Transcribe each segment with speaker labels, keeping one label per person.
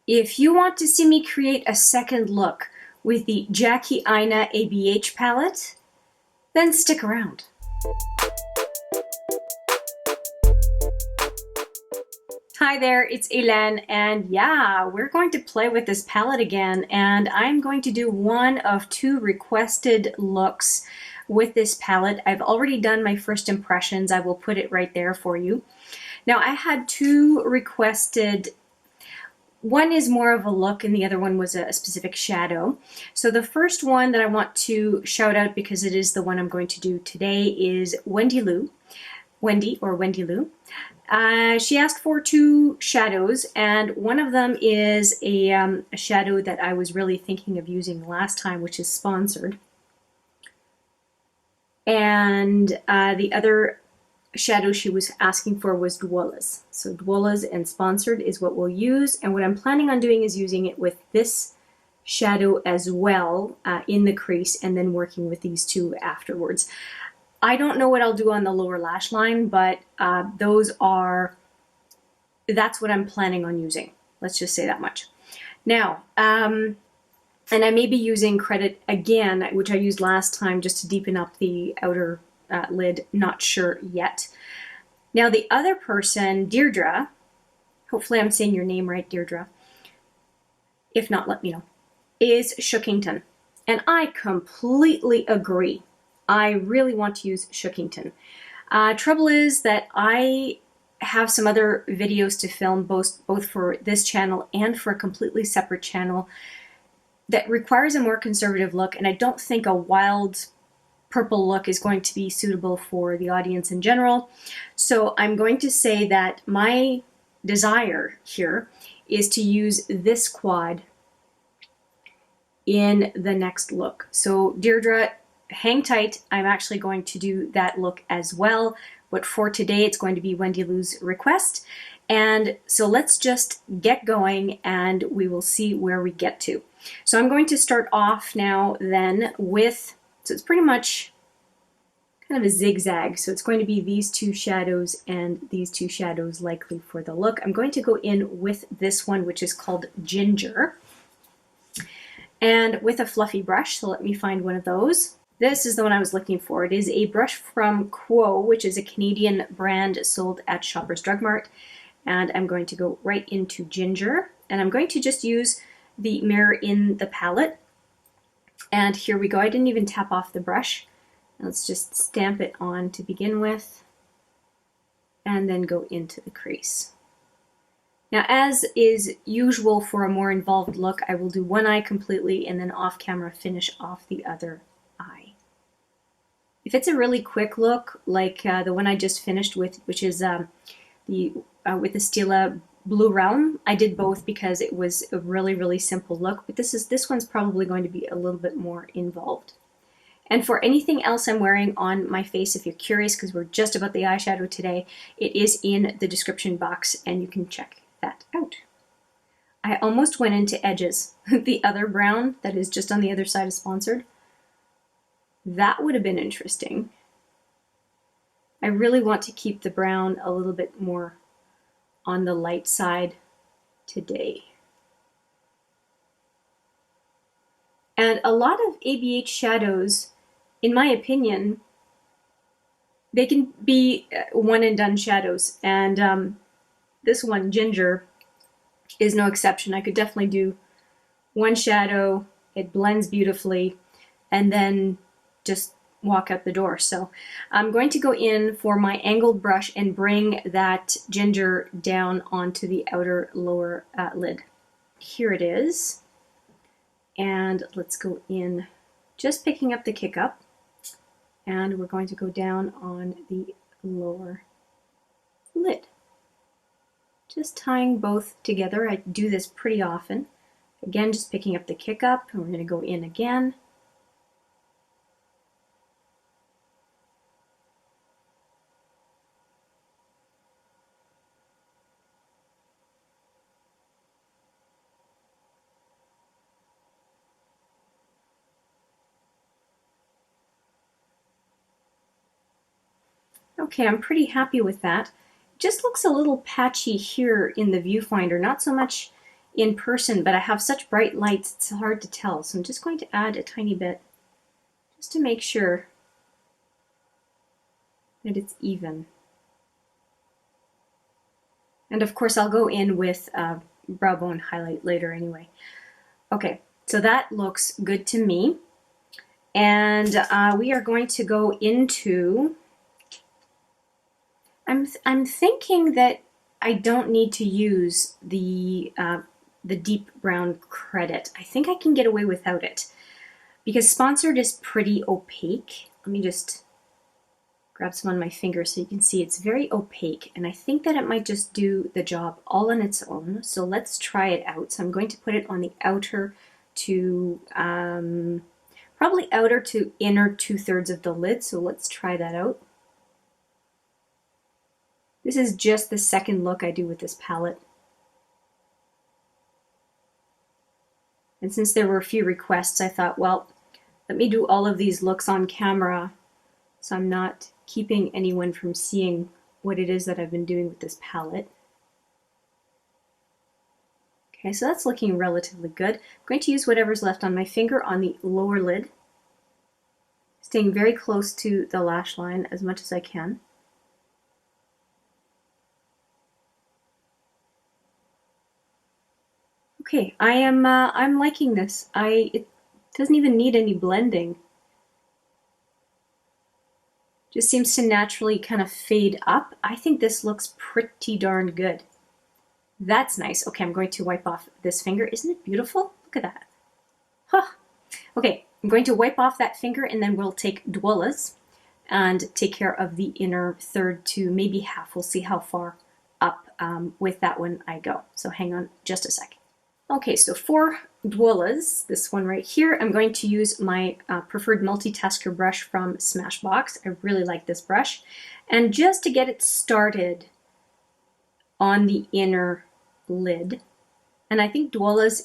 Speaker 1: If you want to see me create a second look with the Jackie Aina ABH palette, then stick around. Hi there, it's Hélène, and yeah, we're going to play with this palette again, and I'm going to do one of two requested looks with this palette. I've already done my first impressions. I will put it right there for you. Now, I had two requested. One is more of a look and the other one was a specific shadow. So the first one that I want to shout out, because it is the one I'm going to do today, is Wendy Lou. Wendy Lou. She asked for two shadows, and one of them is a shadow that I was really thinking of using last time, which is Sponsored. And the other shadow she was asking for was Douala's. So Douala's and Sponsored is what we'll use, and what I'm planning on doing is using it with this shadow as well in the crease, and then working with these two afterwards. I don't know what I'll do on the lower lash line, but that's what I'm planning on using. Let's just say that much. Now, and I may be using Credit again, which I used last time, just to deepen up the outer lid. Not sure yet. Now, the other person, Deirdre, hopefully I'm saying your name right, Deirdre. If not, let me know, is Shookington. And I completely agree. I really want to use Shookington. Trouble is that I have some other videos to film, both for this channel and for a completely separate channel that requires a more conservative look, and I don't think a wild purple look is going to be suitable for the audience in general. So I'm going to say that my desire here is to use this quad in the next look. So Deirdre, hang tight. I'm actually going to do that look as well, but for today it's going to be Wendy Lou's request. And so let's just get going and we will see where we get to. So I'm going to start off now then with, so it's pretty much kind of a zigzag. So it's going to be these two shadows and these two shadows likely for the look. I'm going to go in with this one, which is called Ginger, and with a fluffy brush. So let me find one of those. This is the one I was looking for. It is a brush from Quo, which is a Canadian brand sold at Shoppers Drug Mart. And I'm going to go right into Ginger. And I'm going to just use the mirror in the palette. And here we go. I didn't even tap off the brush. Let's just stamp it on to begin with. And then go into the crease. Now, as is usual for a more involved look, I will do one eye completely and then off camera finish off the other eye. If it's a really quick look, like the one I just finished with, which is with the Stila Blue Realm, I did both because it was a really, really simple look, but this one's probably going to be a little bit more involved. And for anything else I'm wearing on my face, if you're curious, because we're just about the eyeshadow today, it is in the description box and you can check that out. I almost went into Edges, the other brown that is just on the other side of Sponsored. That would have been interesting. I really want to keep the brown a little bit more on the light side today. And a lot of ABH shadows, in my opinion, they can be one and done shadows. And this one, Ginger, is no exception. I could definitely do one shadow, it blends beautifully, and then just walk out the door. So I'm going to go in for my angled brush and bring that Ginger down onto the outer lower lid. Here it is. And let's go in, just picking up the kick up, and we're going to go down on the lower lid. Just tying both together. I do this pretty often. Again, just picking up the kick up, and we're going to go in again. Okay, I'm pretty happy with that. It just looks a little patchy here in the viewfinder, not so much in person, but I have such bright lights, it's hard to tell. So I'm just going to add a tiny bit just to make sure that it's even. And of course, I'll go in with brow bone highlight later anyway. Okay, so that looks good to me. And we are going to go into, I'm thinking that I don't need to use the deep brown credit. I think I can get away without it because Sponsored is pretty opaque. Let me just grab some on my finger so you can see it's very opaque, and I think that it might just do the job all on its own. So let's try it out. So I'm going to put it on the outer to probably outer to inner 2/3 of the lid. So let's try that out. This is just the second look I do with this palette. And since there were a few requests, I thought, well, let me do all of these looks on camera so I'm not keeping anyone from seeing what it is that I've been doing with this palette. Okay, so that's looking relatively good. I'm going to use whatever's left on my finger on the lower lid, staying very close to the lash line as much as I can. Okay, I'm liking this. It doesn't even need any blending. Just seems to naturally kind of fade up. I think this looks pretty darn good. That's nice. Okay, I'm going to wipe off this finger. Isn't it beautiful? Look at that. Huh. Okay, I'm going to wipe off that finger and then we'll take Dwola's and take care of the inner third to maybe half. We'll see how far up with that one I go. So hang on just a second. Okay, so for Dwola's, this one right here, I'm going to use my preferred multitasker brush from Smashbox. I really like this brush. And just to get it started on the inner lid, and I think Dwola's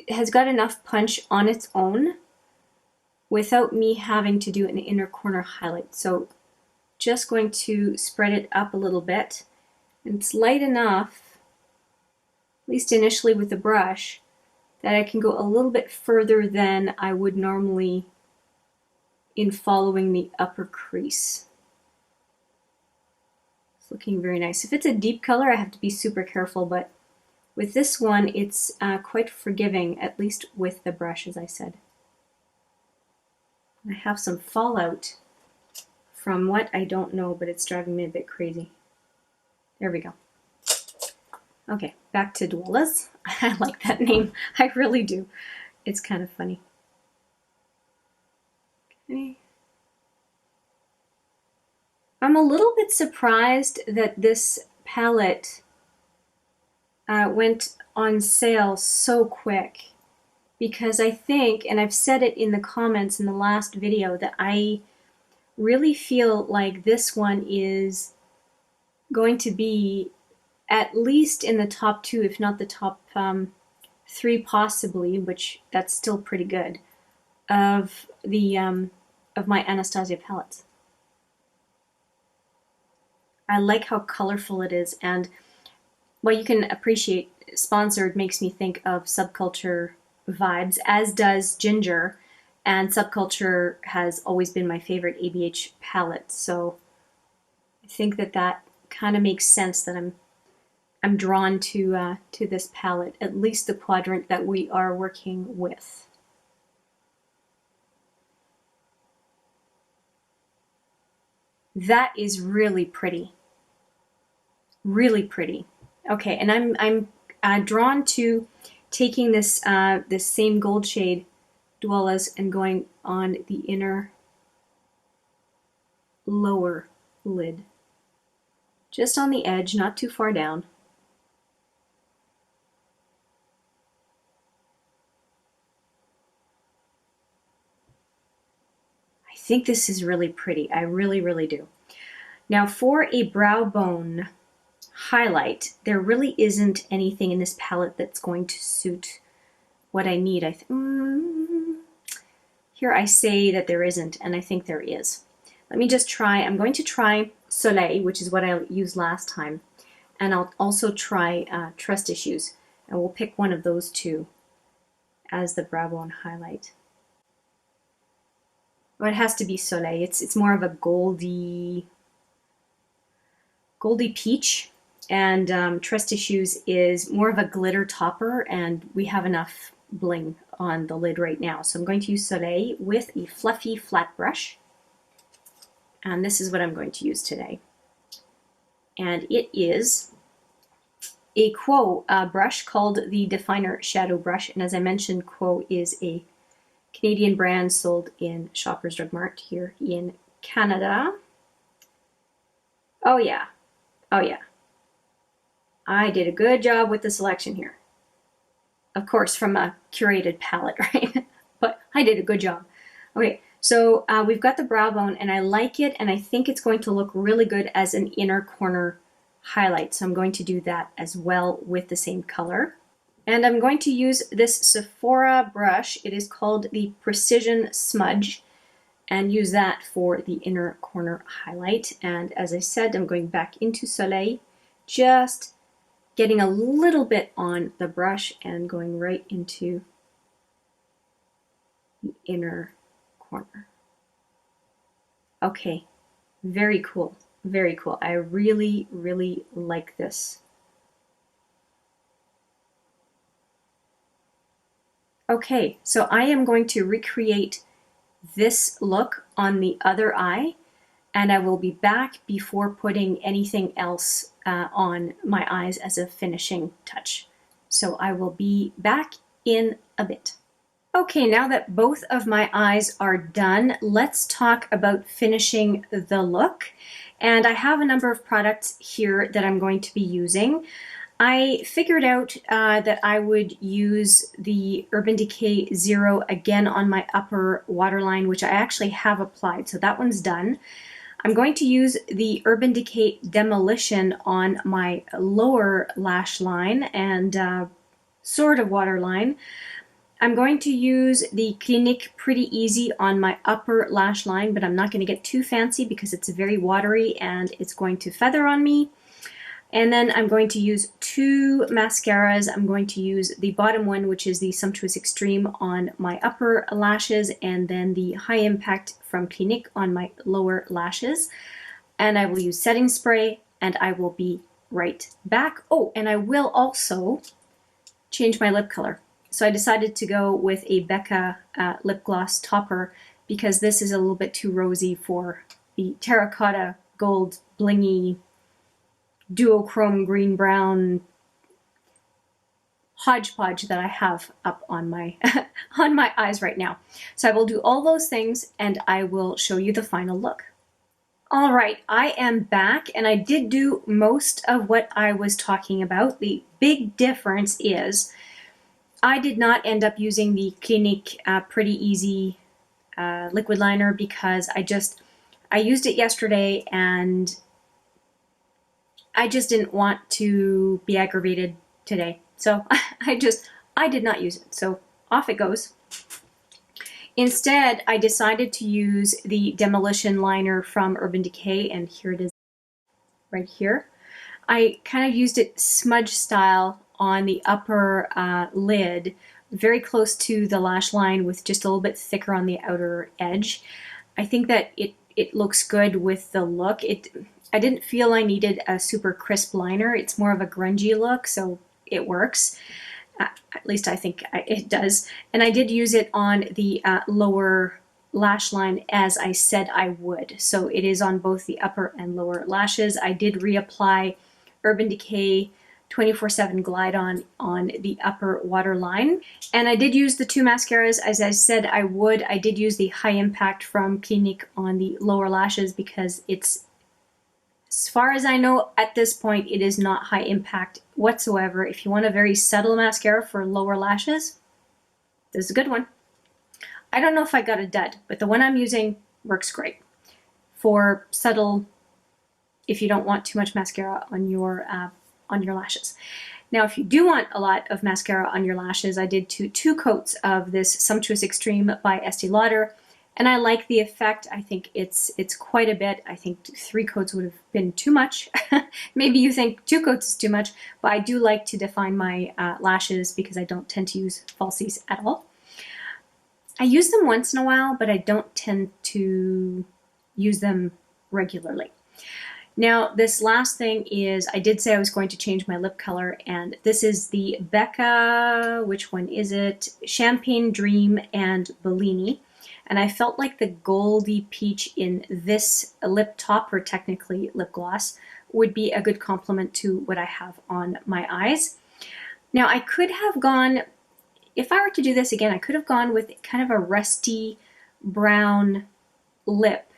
Speaker 1: has got enough punch on its own without me having to do an inner corner highlight. So just going to spread it up a little bit. And it's light enough, at least initially with the brush, that I can go a little bit further than I would normally in following the upper crease. It's looking very nice. If it's a deep color, I have to be super careful, but with this one, it's quite forgiving, at least with the brush, as I said. I have some fallout from what I don't know, but it's driving me a bit crazy. There we go. Okay, back to Dwola's. I like that name. I really do. It's kind of funny. Okay. I'm a little bit surprised that this palette went on sale so quick, because I think, and I've said it in the comments in the last video, that I really feel like this one is going to be at least in the top 2, if not the top 3 possibly, which that's still pretty good, of my Anastasia palettes. I like how colorful it is, and well, you can appreciate Sponsored makes me think of Subculture vibes, as does Ginger, and Subculture has always been my favorite ABH palette, so I think that kind of makes sense that I'm drawn to this palette, at least the quadrant that we are working with. That is really pretty. Really pretty. Okay, and I'm drawn to taking this this same gold shade, Dwola's, and going on the inner lower lid. Just on the edge, not too far down. I think this is really pretty. I really, really do. Now for a brow bone highlight, there really isn't anything in this palette that's going to suit what I need. Here I say that there isn't, and I think there is. Let me just try. I'm going to try Soleil, which is what I used last time, and I'll also try Trust Issues. And we'll pick one of those two as the brow bone highlight. Well, it has to be Soleil. It's more of a goldy peach. And Trust Issues is more of a glitter topper, and we have enough bling on the lid right now. So I'm going to use Soleil with a fluffy flat brush. And this is what I'm going to use today. And it is a Quo brush called the Definer Shadow Brush. And as I mentioned, Quo is a Canadian brand sold in Shoppers Drug Mart here in Canada. Oh yeah, oh yeah. I did a good job with the selection here. Of course, from a curated palette, right? But I did a good job. Okay, so we've got the brow bone, and I like it, and I think it's going to look really good as an inner corner highlight. So I'm going to do that as well with the same color. And I'm going to use this Sephora brush. It is called the Precision Smudge, and use that for the inner corner highlight. And as I said, I'm going back into Soleil, just getting a little bit on the brush and going right into the inner corner. Okay, very cool, very cool. I really, really like this. Okay, so I am going to recreate this look on the other eye, and I will be back before putting anything else on my eyes as a finishing touch. So I will be back in a bit. Okay, now that both of my eyes are done, let's talk about finishing the look. And I have a number of products here that I'm going to be using. I figured out that I would use the Urban Decay Zero again on my upper waterline, which I actually have applied, so that one's done. I'm going to use the Urban Decay Demolition on my lower lash line and sort of waterline. I'm going to use the Clinique Pretty Easy on my upper lash line, but I'm not going to get too fancy because it's very watery and it's going to feather on me. And then I'm going to use two mascaras. I'm going to use the bottom one, which is the Sumptuous Extreme on my upper lashes, and then the High Impact from Clinique on my lower lashes. And I will use setting spray, and I will be right back. Oh, and I will also change my lip color. So I decided to go with a Becca lip gloss topper because this is a little bit too rosy for the terracotta gold blingy duochrome green brown hodgepodge that I have up on my on my eyes right now. So I will do all those things and I will show you the final look. All right, I am back and I did do most of what I was talking about. The big difference is I did not end up using the Clinique Pretty Easy liquid liner because I used it yesterday and I just didn't want to be aggravated today. So I did not use it. So off it goes. Instead, I decided to use the Demolition liner from Urban Decay, and here it is right here. I kind of used it smudge style on the upper lid, very close to the lash line with just a little bit thicker on the outer edge. I think that it looks good with the look. I didn't feel I needed a super crisp liner. It's more of a grungy look, so it works. At least I think it does. And I did use it on the lower lash line as I said I would. So it is on both the upper and lower lashes. I did reapply Urban Decay 24/7 Glide on the upper waterline. And I did use the two mascaras as I said I would. I did use the High Impact from Clinique on the lower lashes because it's, as far as I know at this point, it is not high impact whatsoever. If you want a very subtle mascara for lower lashes, this is a good one. I don't know if I got a dud, but the one I'm using works great for subtle, if you don't want too much mascara on your lashes. Now, if you do want a lot of mascara on your lashes, I did two coats of this Sumptuous Extreme by Estee Lauder. And I like the effect. I think it's quite a bit. I think 3 coats would have been too much. Maybe you think 2 coats is too much, but I do like to define my lashes because I don't tend to use falsies at all. I use them once in a while, but I don't tend to use them regularly. Now, this last thing is, I did say I was going to change my lip color, and this is the Becca, which one is it? Champagne Dream and Bellini. And I felt like the goldy peach in this lip topper, technically lip gloss, would be a good complement to what I have on my eyes. Now, I could have gone, if I were to do this again, I could have gone with kind of a rusty brown lip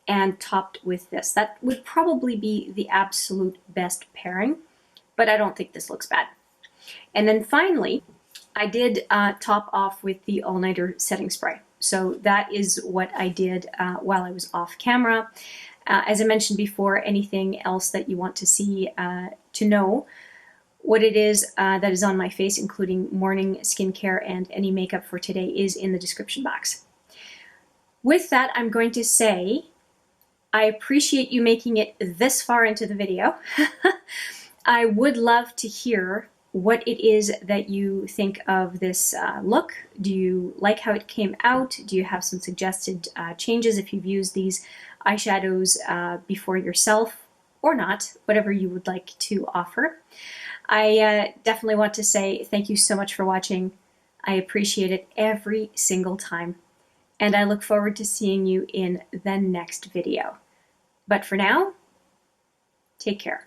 Speaker 1: and topped with this. That would probably be the absolute best pairing, but I don't think this looks bad. And then finally, I did top off with the All Nighter setting spray. So that is what I did while I was off camera. As I mentioned before, anything else that you want to see to know what it is that is on my face, including morning skincare and any makeup for today, is in the description box. With that, I'm going to say I appreciate you making it this far into the video. I would love to hear what it is that you think of this look. Do you like how it came out? Do you have some suggested changes if you've used these eyeshadows before yourself or not? Whatever you would like to offer. I definitely want to say thank you so much for watching. I appreciate it every single time. And I look forward to seeing you in the next video. But for now, take care.